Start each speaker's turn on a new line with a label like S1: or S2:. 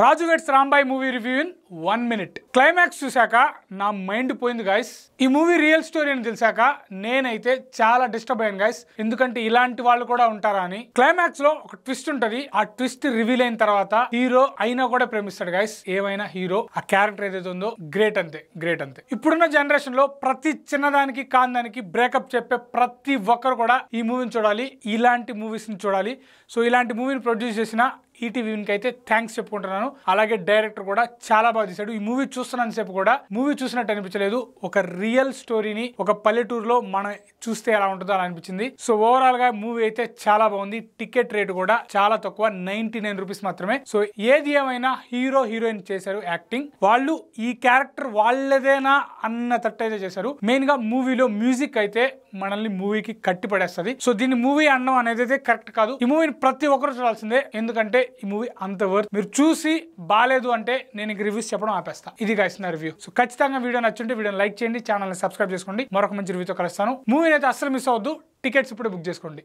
S1: Raju vets Rambai movie review in 1 minute. Climax చూశాక నా mind పోయింది గాయస్. ఈ మూవీ రియల్ స్టోరీ అని తెలిసాక నేనైతే చాలా డిస్టర్బ్ అయ్యాను గాయస్. ఎందుకంటే ఇలాంటి వాళ్ళు కూడా ఉంటారా అని. క్లైమాక్స్ లో ఒక ట్విస్ట్ ఉంటది. ఆ ట్విస్ట్ రివీల్ అయిన తర్వాత హీరో అయినా కూడా ప్రేమిస్తాడు గాయస్. ఏమైనా హీరో ఆ క్యారెక్టర్ ఏదైతే ఉందో గ్రేట్ అంతే. ఇప్పుడున్న జనరేషన్ లో ప్రతి చిన్నదానికి కాందానికి బ్రేకప్ చెప్పే ప్రతి ఒక్కరు కూడా ఈ మూవీని చూడాలి. ఇలాంటి మూవీస్ ని చూడాలి. సో ఇలాంటి మూవీని ప్రొడ్యూస్ చేసిన ఈటీవీకి అయితే థ్యాంక్స్ చెప్పుకుంటున్నాను. అలాగే డైరెక్టర్ కూడా చాలా బాగా తీశాడు. ఈ మూవీ చూస్తున్నంత సేపు కూడా మూవీ చూసినట్టు అనిపించలేదు. ఒక రియల్ స్టోరీని ఒక పల్లెటూరులో మనం చూస్తే ఎలా ఉంటుందో అలా అనిపించింది. సో ఓవరాల్ గా మూవీ అయితే చాలా బాగుంది. టికెట్ రేట్ కూడా చాలా తక్కువ, 99 రూపీస్ మాత్రమే. సో ఏది ఏమైనా హీరో హీరోయిన్ చేశారు యాక్టింగ్. వాళ్ళు ఈ క్యారెక్టర్ వాళ్ళదేనా అన్న తట్టు అయితే చేశారు. మెయిన్ గా మూవీలో మ్యూజిక్ అయితే మనల్ని మూవీకి కట్టి పడేస్తుంది. సో దీన్ని మూవీ అనడం అనేది అయితే కరెక్ట్ కాదు. ఈ మూవీని ప్రతి ఒక్కరు చూడాల్సిందే. ఎందుకంటే ఈ మూవీ అంత వర్త్. మీరు చూసి బాలేదు అంటే నేను రివ్యూస్ చెప్పడం ఆపేస్తా. ఇది గైస్ నా రివ్యూ. సో ఖచ్చితంగా వీడియో నచ్చుంటే వీడియోని లైక్ చేయండి, ఛానల్ ని సబ్స్క్రైబ్ చేసుకోండి. మరొక మంచి రివ్యూతో కలుస్తాను. మూవీని అయితే అస్సలు మిస్ అవ్వద్దు. టికెట్స్ ఇప్పుడు బుక్ చేసుకోండి.